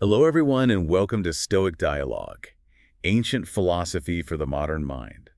Hello, everyone, and welcome to Stoic Dialogue, ancient philosophy for the modern mind,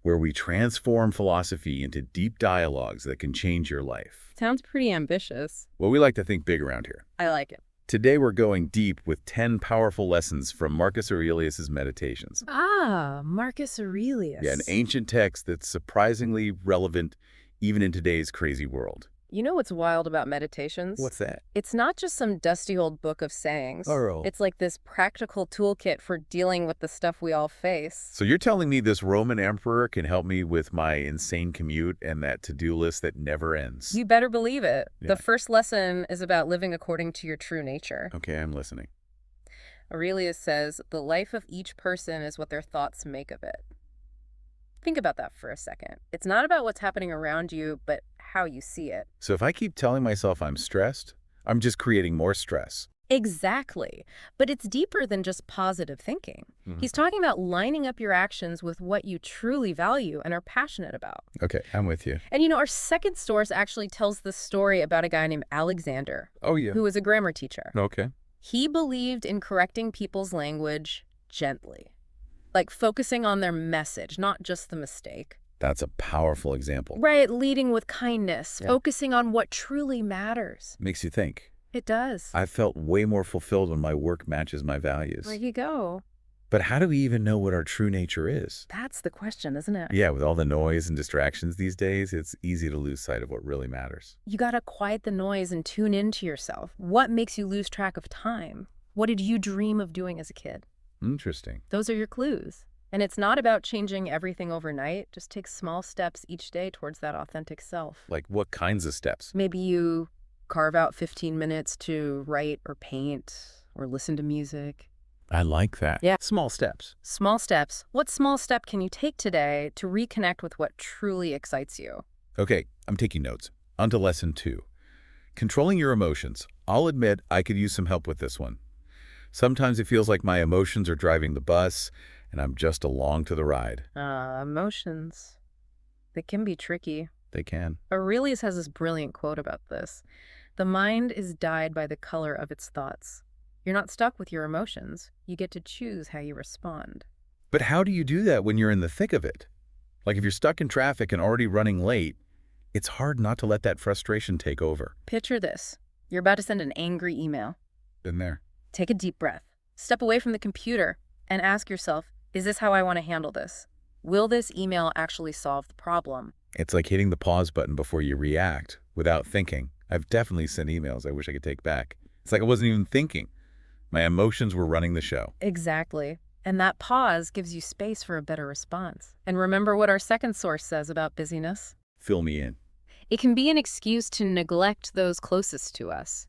where we transform philosophy into deep dialogues that can change your life. Sounds pretty ambitious. Well, we like to think big around here. I like it. Today, we're going deep with 10 powerful lessons from Marcus Aurelius' Meditations. Marcus Aurelius. Yeah, an ancient text that's surprisingly relevant even in today's crazy world. You know what's wild about meditations? What's that? It's not just some dusty old book of sayings. Oh. It's like this practical toolkit for dealing with the stuff we all face. So you're telling me this Roman emperor can help me with my insane commute and that to-do list that never ends? You better believe it. Yeah. The first lesson is about living according to your true nature. Okay, I'm listening. Aurelius says, the life of each person is what their thoughts make of it. Think about that for a second. It's not about what's happening around you, but how you see it. So if I keep telling myself I'm stressed, I'm just creating more stress. Exactly. But it's deeper than just positive thinking. He's talking about lining up your actions with what you truly value and are passionate about. Okay, I'm with you. And you know, our second source actually tells the story about a guy named Alexander, Oh, yeah. who was a grammar teacher. Okay. He believed in correcting people's language gently, like focusing on their message, not just the mistake. That's a powerful example. Right, leading with kindness, Yeah. focusing on what truly matters. Makes you think. It does. I felt way more fulfilled when my work matches my values. There you go. But how do we even know what our true nature is? That's the question, isn't it? Yeah, with all the noise and distractions these days, it's easy to lose sight of what really matters. You gotta quiet the noise and tune into yourself. What makes you lose track of time? What did you dream of doing as a kid? Interesting. Those are your clues. And it's not about changing everything overnight. Just take small steps each day towards that authentic self. Like what kinds of steps? Maybe you carve out 15 minutes to write or paint or listen to music. I like that. Yeah. Small steps. Small steps. What small step can you take today to reconnect with what truly excites you? Okay, I'm taking notes. On to lesson 2. Controlling your emotions. I'll admit I could use some help with this one. Sometimes it feels like my emotions are driving the bus, and I'm just along to the ride. Emotions. They can be tricky. They can. Aurelius has this brilliant quote about this. The mind is dyed by the color of its thoughts. You're not stuck with your emotions. You get to choose how you respond. But how do you do that when you're in the thick of it? Like if you're stuck in traffic and already running late, it's hard not to let that frustration take over. Picture this. You're about to send an angry email. Been there. Take a deep breath. Step away from the computer and ask yourself, is this how I want to handle this? Will this email actually solve the problem? It's like hitting the pause button before you react without thinking. I've definitely sent emails I wish I could take back. It's like I wasn't even thinking. My emotions were running the show. Exactly. And that pause gives you space for a better response. And remember what our second source says about busyness? Fill me in. It can be an excuse to neglect those closest to us.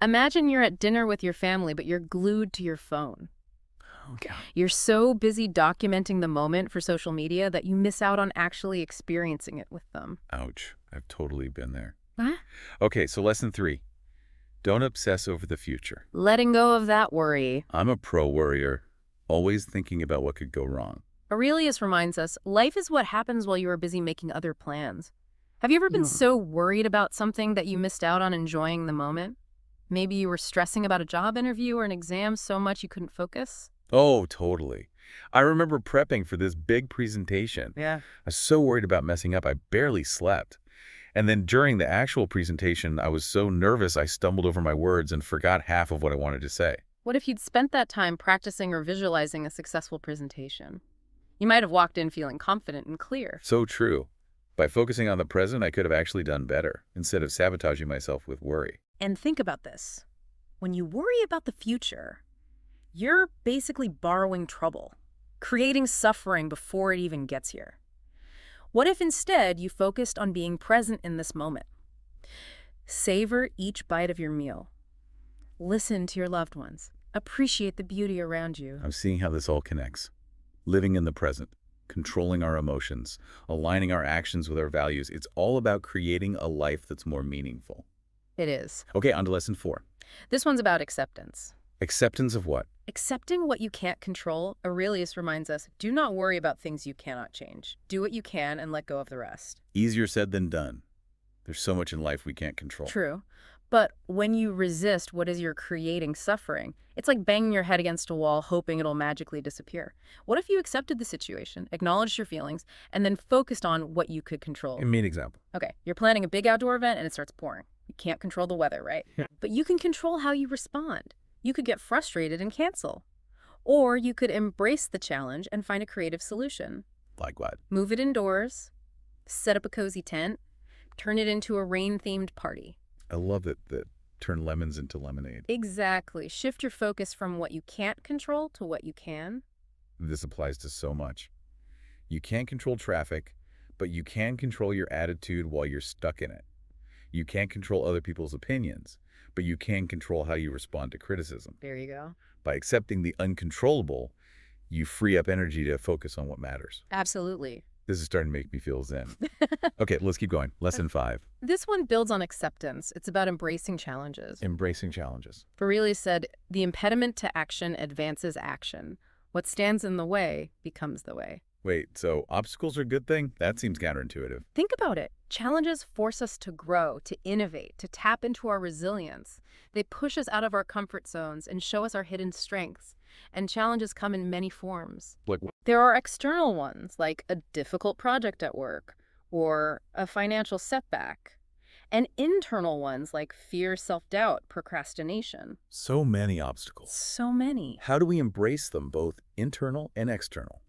Imagine you're at dinner with your family, but you're glued to your phone. Okay. You're so busy documenting the moment for social media that you miss out on actually experiencing it with them. Ouch. I've totally been there. Huh? Okay, so lesson 3. Don't obsess over the future. Letting go of that worry. I'm a pro worrier, always thinking about what could go wrong. Aurelius reminds us, life is what happens while you are busy making other plans. Have you ever been so worried about something that you missed out on enjoying the moment? Maybe you were stressing about a job interview or an exam so much you couldn't focus? Oh, totally. I remember prepping for this big presentation. Yeah. I was so worried about messing up, I barely slept. And then during the actual presentation, I was so nervous I stumbled over my words and forgot half of what I wanted to say. What if you'd spent that time practicing or visualizing a successful presentation? You might have walked in feeling confident and clear. So true. By focusing on the present, I could have actually done better, instead of sabotaging myself with worry. And think about this. When you worry about the future, you're basically borrowing trouble, creating suffering before it even gets here. What if instead you focused on being present in this moment? Savor each bite of your meal. Listen to your loved ones. Appreciate the beauty around you. I'm seeing how this all connects. Living in the present, controlling our emotions, aligning our actions with our values. It's all about creating a life that's more meaningful. It is. Okay, on to lesson 4. This one's about acceptance. Acceptance of what? Accepting what you can't control, Aurelius reminds us, do not worry about things you cannot change. Do what you can and let go of the rest. Easier said than done. There's so much in life we can't control. True. But when you resist what is you're creating suffering, it's like banging your head against a wall hoping it'll magically disappear. What if you accepted the situation, acknowledged your feelings, and then focused on what you could control? Give me an example. Okay, you're planning a big outdoor event and it starts pouring. You can't control the weather, right? Yeah. But you can control how you respond. You could get frustrated and cancel. Or you could embrace the challenge and find a creative solution. Like what? Move it indoors, set up a cozy tent, turn it into a rain-themed party. I love that turn lemons into lemonade. Exactly. Shift your focus from what you can't control to what you can. This applies to so much. You can't control traffic, but you can control your attitude while you're stuck in it. You can't control other people's opinions, but you can control how you respond to criticism. There you go. By accepting the uncontrollable, you free up energy to focus on what matters. Absolutely. This is starting to make me feel zen. Okay, let's keep going. Lesson 5. This one builds on acceptance. It's about embracing challenges. Embracing challenges. Aurelius said, "The impediment to action advances action. What stands in the way becomes the way." Wait, so obstacles are a good thing? That seems counterintuitive. Think about it. Challenges force us to grow, to innovate, to tap into our resilience. They push us out of our comfort zones and show us our hidden strengths. And challenges come in many forms. Like, There are external ones, like a difficult project at work or a financial setback, and internal ones like fear, self-doubt, procrastination. so many obstacles. So many. How do we embrace them, both internal and external?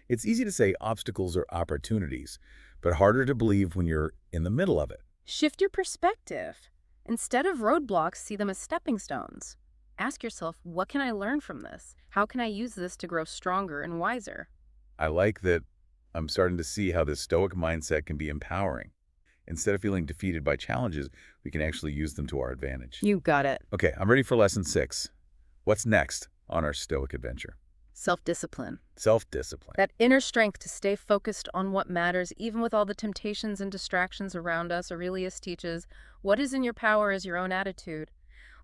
It's easy to say obstacles are opportunities, but harder to believe when you're in the middle of it. Shift your perspective. Instead of roadblocks, see them as stepping stones. Ask yourself, what can I learn from this? How can I use this to grow stronger and wiser? I like that I'm starting to see how this Stoic mindset can be empowering. Instead of feeling defeated by challenges, we can actually use them to our advantage. You got it. Okay, I'm ready for lesson 6. What's next on our Stoic adventure? Self-discipline. Self-discipline. That inner strength to stay focused on what matters, even with all the temptations and distractions around us. Aurelius teaches, what is in your power is your own attitude.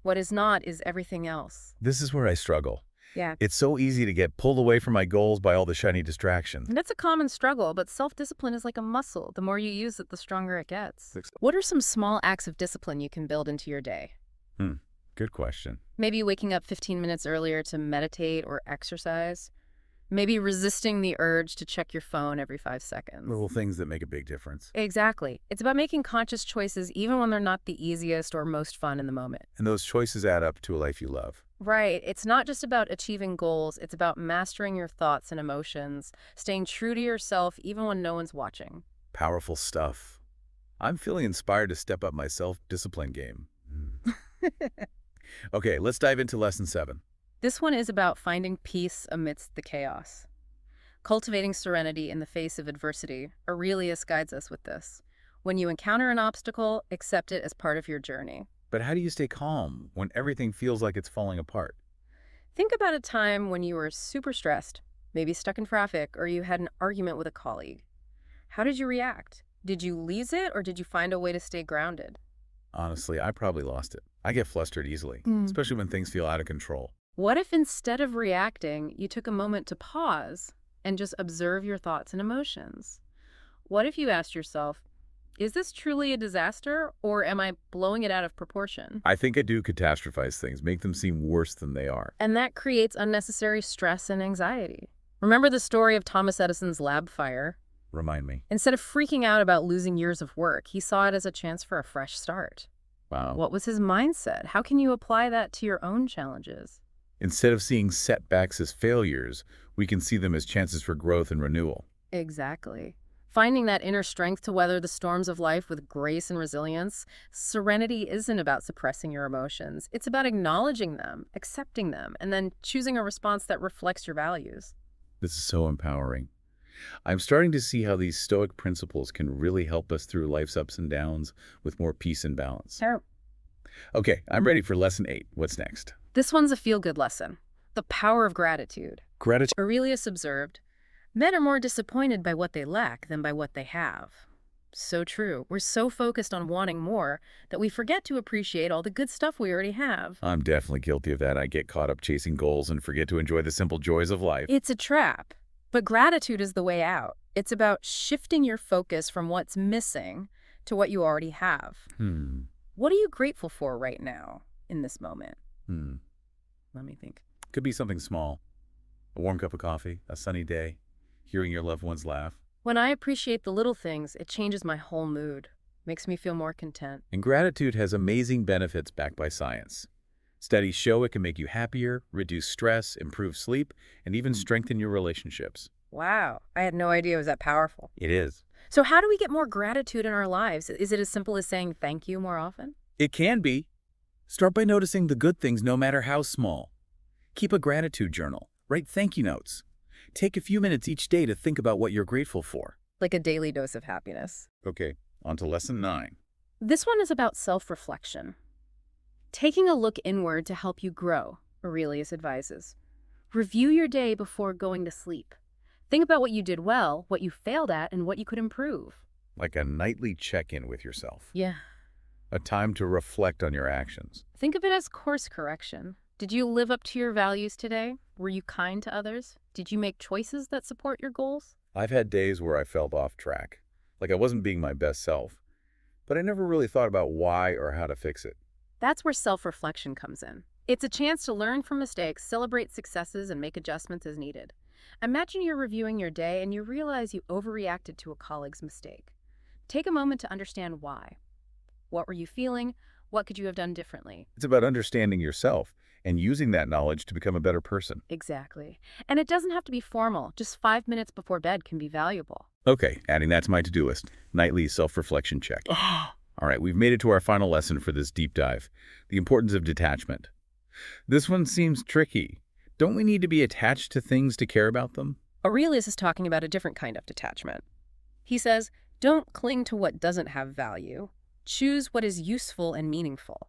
What is not is everything else. This is where I struggle. Yeah. It's so easy to get pulled away from my goals by all the shiny distractions. And that's a common struggle, but self-discipline is like a muscle. The more you use it, the stronger it gets. What are some small acts of discipline you can build into your day? Good question. Maybe waking up 15 minutes earlier to meditate or exercise. Maybe resisting the urge to check your phone every 5 seconds. Little things that make a big difference. Exactly. It's about making conscious choices even when they're not the easiest or most fun in the moment. And those choices add up to a life you love. Right. It's not just about achieving goals. It's about mastering your thoughts and emotions, staying true to yourself even when no one's watching. Powerful stuff. I'm feeling inspired to step up my self-discipline game. Okay, let's dive into lesson 7. This one is about finding peace amidst the chaos. Cultivating serenity in the face of adversity. Aurelius guides us with this. When you encounter an obstacle, accept it as part of your journey. But how do you stay calm when everything feels like it's falling apart? Think about a time when you were super stressed, maybe stuck in traffic, or you had an argument with a colleague. How did you react? Did you lose it, or did you find a way to stay grounded? Honestly, I probably lost it. I get flustered easily, especially when things feel out of control. What if instead of reacting, you took a moment to pause and just observe your thoughts and emotions? What if you asked yourself, is this truly a disaster, or am I blowing it out of proportion? I think I do catastrophize things, make them seem worse than they are. And that creates unnecessary stress and anxiety. Remember the story of Thomas Edison's lab fire? Remind me. Instead of freaking out about losing years of work, he saw it as a chance for a fresh start. Wow. What was his mindset? How can you apply that to your own challenges? Instead of seeing setbacks as failures, we can see them as chances for growth and renewal. Exactly. Finding that inner strength to weather the storms of life with grace and resilience, serenity isn't about suppressing your emotions. It's about acknowledging them, accepting them, and then choosing a response that reflects your values. This is so empowering. I'm starting to see how these Stoic principles can really help us through life's ups and downs with more peace and balance. Sure. Okay, I'm ready for lesson 8. What's next? This one's a feel-good lesson. The power of gratitude. Gratitude. Aurelius observed, men are more disappointed by what they lack than by what they have. So true. We're so focused on wanting more that we forget to appreciate all the good stuff we already have. I'm definitely guilty of that. I get caught up chasing goals and forget to enjoy the simple joys of life. It's a trap. But gratitude is the way out. It's about shifting your focus from what's missing to what you already have. What are you grateful for right now in this moment? Hmm. Let me think. Could be something small. A warm cup of coffee, a sunny day, hearing your loved ones laugh. When I appreciate the little things, it changes my whole mood, makes me feel more content. And gratitude has amazing benefits backed by science. Studies show it can make you happier, reduce stress, improve sleep, and even strengthen your relationships. Wow, I had no idea it was that powerful. It is. So how do we get more gratitude in our lives? Is it as simple as saying thank you more often? It can be. Start by noticing the good things no matter how small. Keep a gratitude journal. Write thank you notes. Take a few minutes each day to think about what you're grateful for. Like a daily dose of happiness. Okay, on to lesson 9. This one is about self-reflection. Taking a look inward to help you grow, Aurelius advises. Review your day before going to sleep. Think about what you did well, what you failed at, and what you could improve. Like a nightly check-in with yourself. Yeah. A time to reflect on your actions. Think of it as course correction. Did you live up to your values today? Were you kind to others? Did you make choices that support your goals? I've had days where I felt off track, like I wasn't being my best self, but I never really thought about why or how to fix it. That's where self-reflection comes in. It's a chance to learn from mistakes, celebrate successes, and make adjustments as needed. Imagine you're reviewing your day and you realize you overreacted to a colleague's mistake. Take a moment to understand why. What were you feeling? What could you have done differently? It's about understanding yourself and using that knowledge to become a better person. Exactly. And it doesn't have to be formal. Just 5 minutes before bed can be valuable. Okay, adding that to my to-do list. Nightly self-reflection check. All right, we've made it to our final lesson for this deep dive, the importance of detachment. This one seems tricky. Don't we need to be attached to things to care about them? Aurelius is talking about a different kind of detachment. He says, don't cling to what doesn't have value. Choose what is useful and meaningful.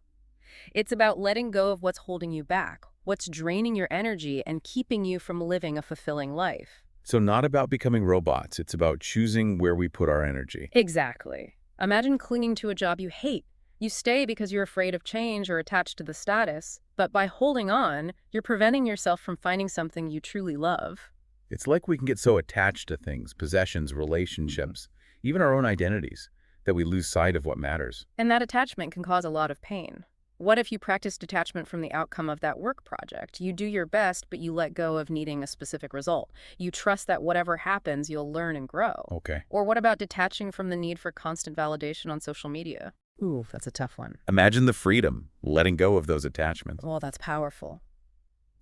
It's about letting go of what's holding you back, what's draining your energy and keeping you from living a fulfilling life. So not about becoming robots, it's about choosing where we put our energy. Exactly. Imagine clinging to a job you hate. You stay because you're afraid of change or attached to the status, but by holding on, you're preventing yourself from finding something you truly love. It's like we can get so attached to things, possessions, relationships, even our own identities, that we lose sight of what matters. And that attachment can cause a lot of pain. What if you practice detachment from the outcome of that work project? You do your best, but you let go of needing a specific result. You trust that whatever happens, you'll learn and grow. Okay. Or what about detaching from the need for constant validation on social media? Ooh, that's a tough one. Imagine the freedom, letting go of those attachments. Well, that's powerful.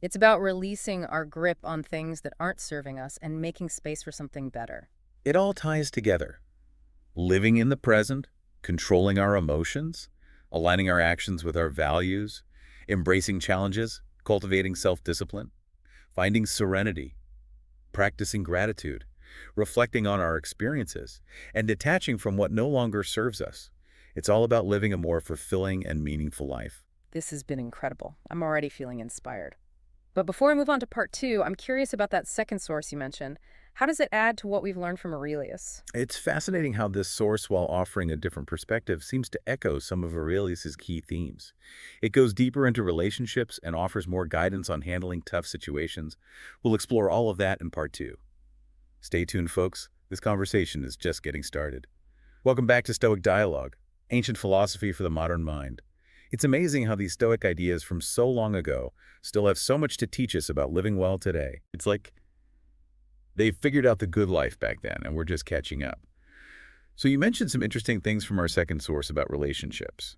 It's about releasing our grip on things that aren't serving us and making space for something better. It all ties together. Living in the present, controlling our emotions, aligning our actions with our values, embracing challenges, cultivating self-discipline, finding serenity, practicing gratitude, reflecting on our experiences, and detaching from what no longer serves us. It's all about living a more fulfilling and meaningful life. This has been incredible. I'm already feeling inspired. But before I move on to part 2, I'm curious about that second source you mentioned. How does it add to what we've learned from Aurelius? It's fascinating how this source, while offering a different perspective, seems to echo some of Aurelius's key themes. It goes deeper into relationships and offers more guidance on handling tough situations. We'll explore all of that in part 2. Stay tuned, folks. This conversation is just getting started. Welcome back to Stoic Dialogue, ancient philosophy for the modern mind. It's amazing how these Stoic ideas from so long ago still have so much to teach us about living well today. It's like they figured out the good life back then, and we're just catching up. So you mentioned some interesting things from our second source about relationships.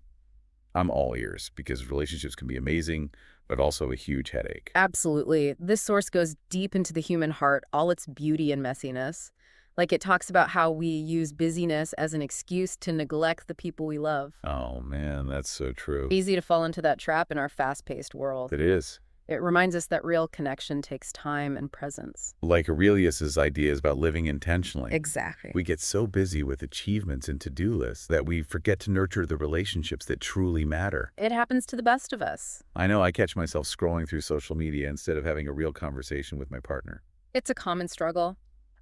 I'm all ears, because relationships can be amazing, but also a huge headache. Absolutely. This source goes deep into the human heart, all its beauty and messiness. Like it talks about how we use busyness as an excuse to neglect the people we love. Oh man, that's so true. Easy to fall into that trap in our fast-paced world. It is. It reminds us that real connection takes time and presence. Like Aurelius's ideas about living intentionally. Exactly. We get so busy with achievements and to-do lists that we forget to nurture the relationships that truly matter. It happens to the best of us. I know I catch myself scrolling through social media instead of having a real conversation with my partner. It's a common struggle.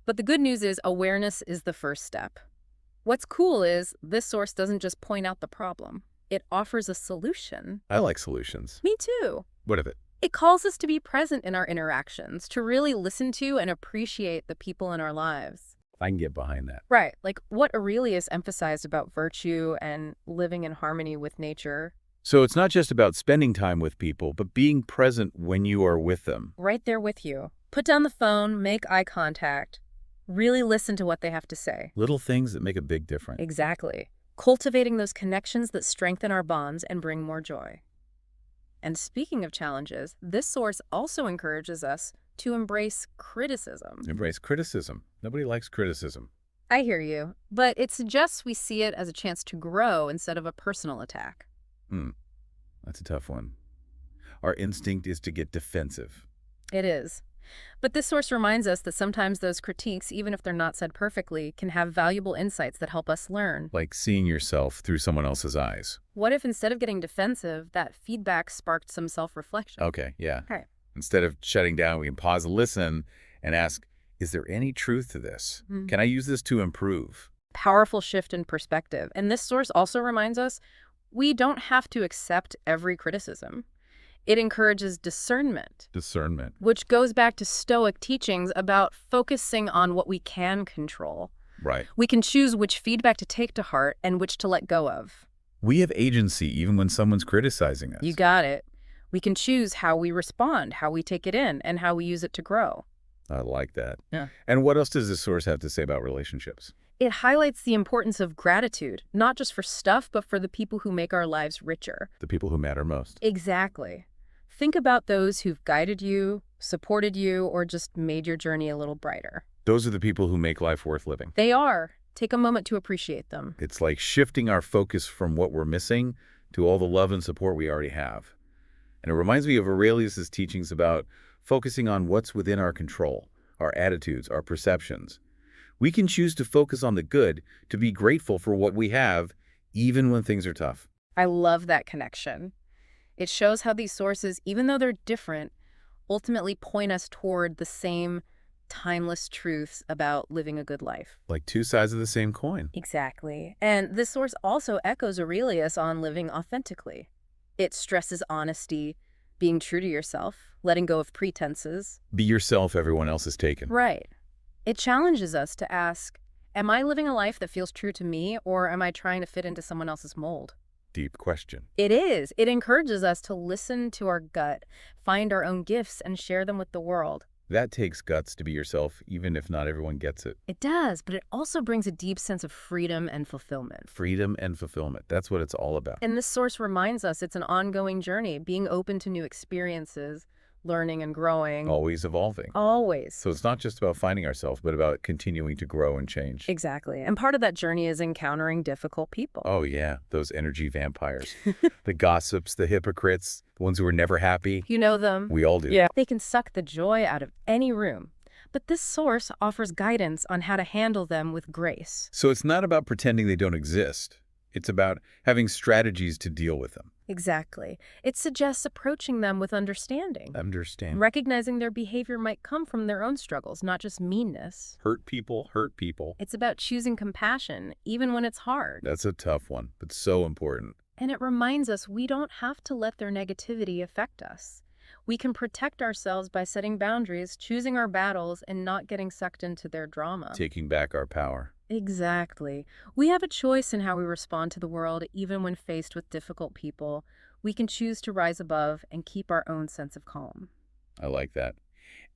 But the good news is awareness is the first step. What's cool is this source doesn't just point out the problem. It offers a solution. I like solutions. Me too. What of it? It calls us to be present in our interactions, to really listen to and appreciate the people in our lives. I can get behind that. Right, like what Aurelius emphasized about virtue and living in harmony with nature. So it's not just about spending time with people, but being present when you are with them. Right there with you. Put down the phone, make eye contact, really listen to what they have to say. Little things that make a big difference. Exactly. Cultivating those connections that strengthen our bonds and bring more joy. And speaking of challenges, this source also encourages us to embrace criticism. Embrace criticism. Nobody likes criticism. I hear you, but it suggests we see it as a chance to grow instead of a personal attack. That's a tough one. Our instinct is to get defensive. It is. But this source reminds us that sometimes those critiques, even if they're not said perfectly, can have valuable insights that help us learn. Like seeing yourself through someone else's eyes. What if instead of getting defensive, that feedback sparked some self-reflection? Okay, yeah. Right. Instead of shutting down, we can pause and listen and ask, is there any truth to this? Can I use this to improve? Powerful shift in perspective. And this source also reminds us we don't have to accept every criticism. It encourages discernment. Discernment. Which goes back to Stoic teachings about focusing on what we can control. Right. We can choose which feedback to take to heart and which to let go of. We have agency even when someone's criticizing us. You got it. We can choose how we respond, how we take it in, and how we use it to grow. I like that. Yeah. And what else does this source have to say about relationships? It highlights the importance of gratitude, not just for stuff, but for the people who make our lives richer. The people who matter most. Exactly. Think about those who've guided you, supported you, or just made your journey a little brighter. Those are the people who make life worth living. They are. Take a moment to appreciate them. It's like shifting our focus from what we're missing to all the love and support we already have. And it reminds me of Aurelius' teachings about focusing on what's within our control, our attitudes, our perceptions. We can choose to focus on the good, to be grateful for what we have, even when things are tough. I love that connection. It shows how these sources, even though they're different, ultimately point us toward the same timeless truths about living a good life. Like two sides of the same coin. Exactly. And this source also echoes Aurelius on living authentically. It stresses honesty, being true to yourself, letting go of pretenses. Be yourself, everyone else is taken. Right. It challenges us to ask, am I living a life that feels true to me, or am I trying to fit into someone else's mold? Deep question. It is. It encourages us to listen to our gut, find our own gifts, and share them with the world. That takes guts to be yourself, even if not everyone gets it. It does, but it also brings a deep sense of freedom and fulfillment. Freedom and fulfillment. That's what it's all about. And this source reminds us it's an ongoing journey, being open to new experiences, learning and growing. Always evolving. Always. So it's not just about finding ourselves, but about continuing to grow and change. Exactly. And part of that journey is encountering difficult people. Oh, yeah. Those energy vampires. The gossips, the hypocrites, the ones who are never happy. You know them. We all do. Yeah. They can suck the joy out of any room. But this source offers guidance on how to handle them with grace. So it's not about pretending they don't exist. It's about having strategies to deal with them. Exactly. It suggests approaching them with understanding. Understand. Recognizing their behavior might come from their own struggles, not just meanness. Hurt people, hurt people. It's about choosing compassion, even when it's hard. That's a tough one, but so important. And it reminds us we don't have to let their negativity affect us. We can protect ourselves by setting boundaries, choosing our battles, and not getting sucked into their drama. Taking back our power. Exactly. We have a choice in how we respond to the world, even when faced with difficult people. We can choose to rise above and keep our own sense of calm. I like that.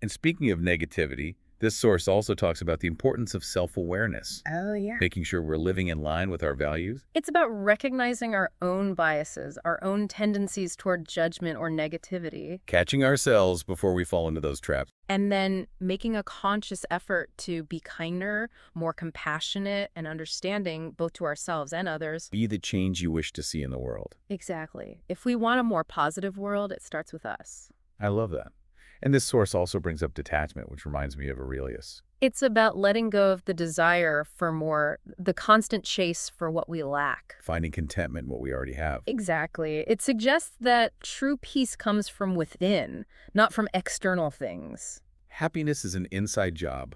And speaking of negativity, this source also talks about the importance of self-awareness. Oh, yeah. Making sure we're living in line with our values. It's about recognizing our own biases, our own tendencies toward judgment or negativity, Catching ourselves before we fall into those traps. and then making a conscious effort to be kinder, more compassionate, and understanding both to ourselves and others. Be the change you wish to see in the world. Exactly. If we want a more positive world, it starts with us. I love that. And this source also brings up detachment, which reminds me of Aurelius. It's about letting go of the desire for more, the constant chase for what we lack. Finding contentment in what we already have. Exactly. It suggests that true peace comes from within, not from external things. Happiness is an inside job.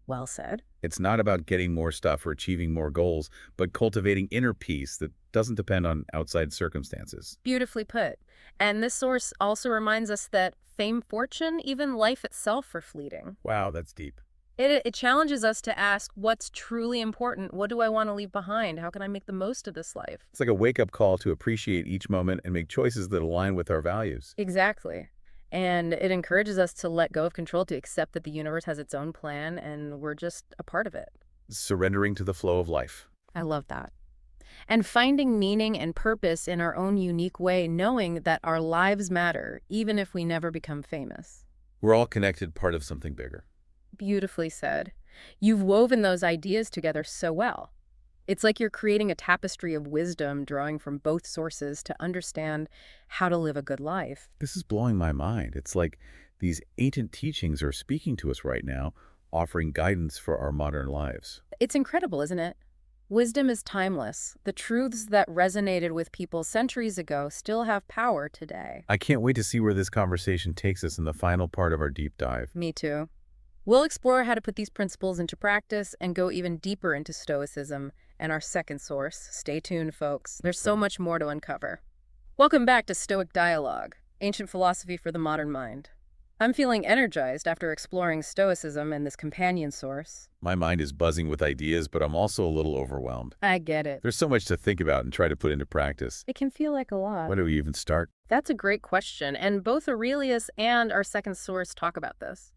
Well said. It's not about getting more stuff or achieving more goals, but cultivating inner peace that doesn't depend on outside circumstances. Beautifully put. And this source also reminds us that fame, fortune, even life itself are fleeting. Wow, that's deep. It challenges us to ask what's truly important. What do I want to leave behind? How can I make the most of this life? It's like a wake-up call to appreciate each moment and make choices that align with our values. Exactly. And it encourages us to let go of control, to accept that the universe has its own plan and we're just a part of it. Surrendering to the flow of life. I love that. And finding meaning and purpose in our own unique way, knowing that our lives matter, even if we never become famous. We're all connected, part of something bigger. Beautifully said. You've woven those ideas together so well. It's like you're creating a tapestry of wisdom, drawing from both sources to understand how to live a good life. This is blowing my mind. It's like these ancient teachings are speaking to us right now, offering guidance for our modern lives. It's incredible, isn't it? Wisdom is timeless. The truths that resonated with people centuries ago still have power today. I can't wait to see where this conversation takes us in the final part of our deep dive. Me too. We'll explore how to put these principles into practice and go even deeper into Stoicism and our second source. Stay tuned, folks. There's so much more to uncover. Welcome back to Stoic Dialogue, ancient philosophy for the modern mind. I'm feeling energized after exploring Stoicism and this companion source. My mind is buzzing with ideas, but I'm also a little overwhelmed. I get it. There's so much to think about and try to put into practice. It can feel like a lot. Where do we even start? That's a great question, and both Aurelius and our second source talk about this.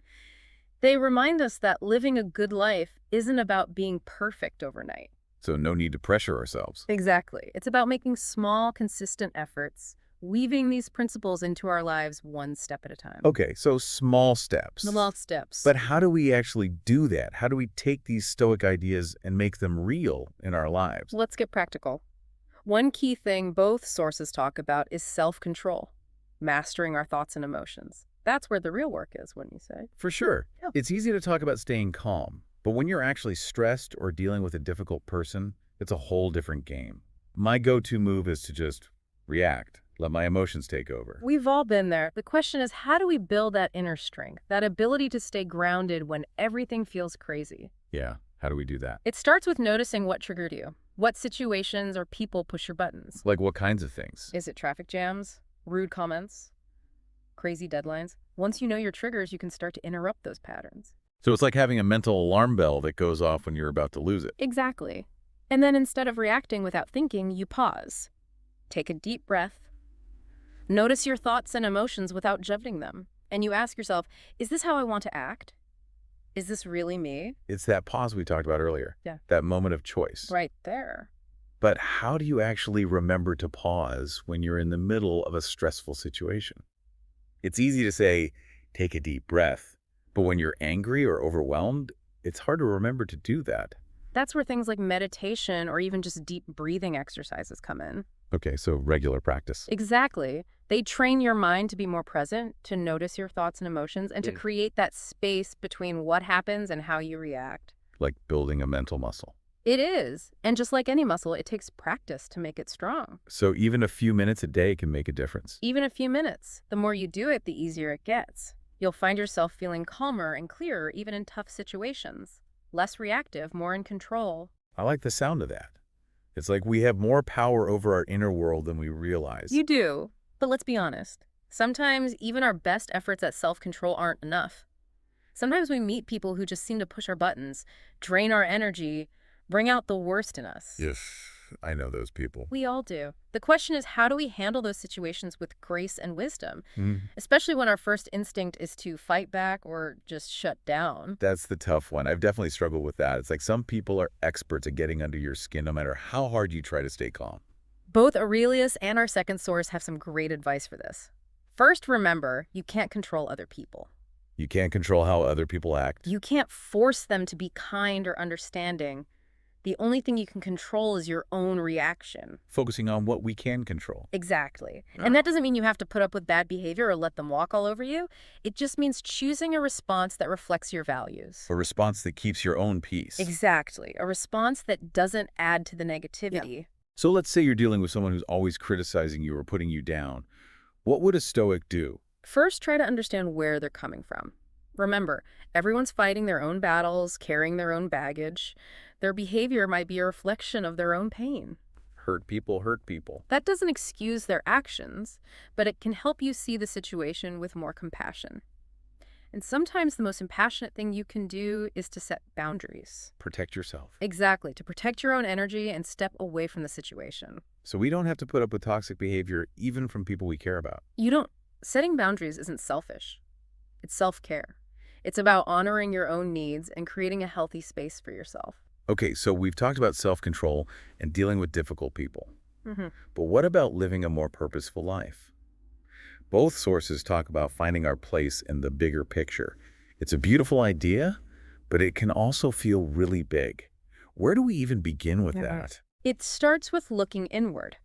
They remind us that living a good life isn't about being perfect overnight. So no need to pressure ourselves. Exactly. It's about making small, consistent efforts, weaving these principles into our lives one step at a time. Okay, so small steps. Small steps. But how do we actually do that? How do we take these Stoic ideas and make them real in our lives? Let's get practical. One key thing both sources talk about is self-control, mastering our thoughts and emotions. That's where the real work is, wouldn't you say? For sure. Yeah. It's easy to talk about staying calm, but when you're actually stressed or dealing with a difficult person, it's a whole different game. My go-to move is to just react, let my emotions take over. We've all been there. The question is, how do we build that inner strength, that ability to stay grounded when everything feels crazy? Yeah, how do we do that? It starts with noticing what triggered you. What situations or people push your buttons? Like what kinds of things? Is it traffic jams, rude comments, crazy deadlines? Once you know your triggers, you can start to interrupt those patterns. So it's like having a mental alarm bell that goes off when you're about to lose it. Exactly. And then instead of reacting without thinking, you pause. Take a deep breath. Notice your thoughts and emotions without judging them. And you ask yourself, is this how I want to act? Is this really me? It's that pause we talked about earlier. Yeah. That moment of choice. Right there. But how do you actually remember to pause when you're in the middle of a stressful situation? It's easy to say, take a deep breath. But when you're angry or overwhelmed, it's hard to remember to do that. That's where things like meditation or even just deep breathing exercises come in. Okay, so regular practice. Exactly. They train your mind to be more present, to notice your thoughts and emotions, and to create that space between what happens and how you react. Like building a mental muscle. It is. And just like any muscle, it takes practice to make it strong. So even a few minutes a day can make a difference. Even a few minutes. The more you do it, the easier it gets. You'll find yourself feeling calmer and clearer even in tough situations. Less reactive, more in control. I like the sound of that. It's like we have more power over our inner world than we realize. You do. But let's be honest. Sometimes even our best efforts at self-control aren't enough. Sometimes we meet people who just seem to push our buttons, drain our energy, bring out the worst in us. Yes, I know those people. We all do. The question is, how do we handle those situations with grace and wisdom? Especially when our first instinct is to fight back or just shut down. That's the tough one. I've definitely struggled with that. It's like some people are experts at getting under your skin no matter how hard you try to stay calm. Both Aurelius and our second source have some great advice for this. First, remember, you can't control other people. You can't control how other people act. You can't force them to be kind or understanding. The only thing you can control is your own reaction. Focusing on what we can control. Exactly. And that doesn't mean you have to put up with bad behavior or let them walk all over you. It just means choosing a response that reflects your values. A response that keeps your own peace. Exactly. A response that doesn't add to the negativity. So let's say you're dealing with someone who's always criticizing you or putting you down. What would a Stoic do? First, try to understand where they're coming from. Remember, everyone's fighting their own battles, carrying their own baggage. Their behavior might be a reflection of their own pain. Hurt people hurt people. That doesn't excuse their actions, but it can help you see the situation with more compassion. And sometimes the most impassionate thing you can do is to set boundaries. Protect yourself. Exactly, to protect your own energy and step away from the situation. So we don't have to put up with toxic behavior even from people we care about. You don't, setting boundaries isn't selfish. It's self-care. It's about honoring your own needs and creating a healthy space for yourself. Okay, so we've talked about self-control and dealing with difficult people. hmm But what about living a more purposeful life? Both sources talk about finding our place in the bigger picture. It's a beautiful idea, but it can also feel really big. Where do we even begin with that? It starts with looking inward,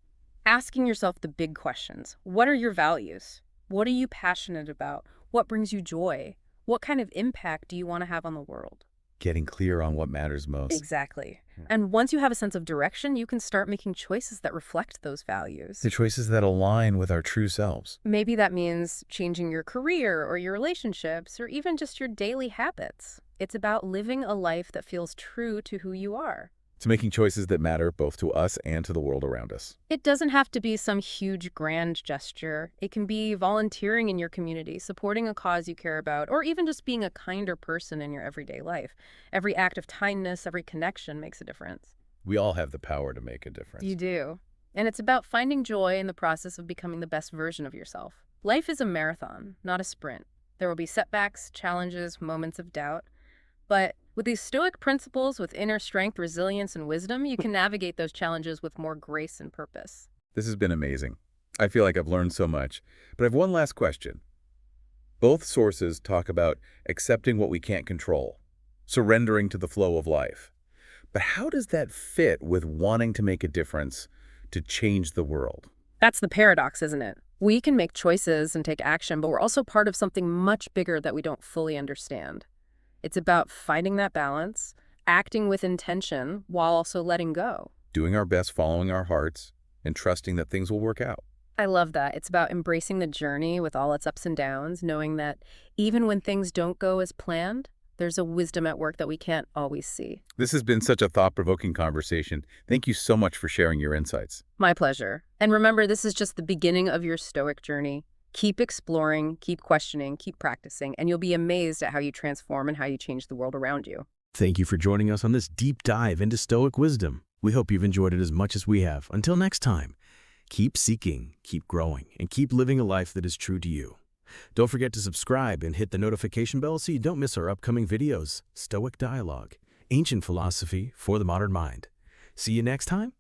asking yourself the big questions. What are your values? What are you passionate about? What brings you joy? What kind of impact do you want to have on the world? Getting clear on what matters most. Exactly. And once you have a sense of direction, you can start making choices that reflect those values. The choices that align with our true selves. Maybe that means changing your career or your relationships or even just your daily habits. It's about living a life that feels true to who you are. To making choices that matter both to us and to the world around us. It doesn't have to be some huge grand gesture. It can be volunteering in your community, supporting a cause you care about, or even just being a kinder person in your everyday life. Every act of kindness, every connection makes a difference. We all have the power to make a difference. You do. And it's about finding joy in the process of becoming the best version of yourself. Life is a marathon, not a sprint. There will be setbacks, challenges, moments of doubt. But with these Stoic principles, with inner strength, resilience, and wisdom, you can navigate those challenges with more grace and purpose. This has been amazing. I feel like I've learned so much. But I have one last question. Both sources talk about accepting what we can't control, surrendering to the flow of life. But how does that fit with wanting to make a difference, to change the world? That's the paradox, isn't it? We can make choices and take action, but we're also part of something much bigger that we don't fully understand. It's about finding that balance, acting with intention, while also letting go. Doing our best, following our hearts, and trusting that things will work out. I love that. It's about embracing the journey with all its ups and downs, knowing that even when things don't go as planned, there's a wisdom at work that we can't always see. This has been such a thought-provoking conversation. Thank you so much for sharing your insights. My pleasure. And remember, this is just the beginning of your Stoic journey. Keep exploring, keep questioning, keep practicing, and you'll be amazed at how you transform and how you change the world around you. Thank you for joining us on this deep dive into Stoic wisdom. We hope you've enjoyed it as much as we have. Until next time, keep seeking, keep growing, and keep living a life that is true to you. Don't forget to subscribe and hit the notification bell so you don't miss our upcoming videos. Stoic Dialogue, Ancient Philosophy for the Modern Mind. See you next time.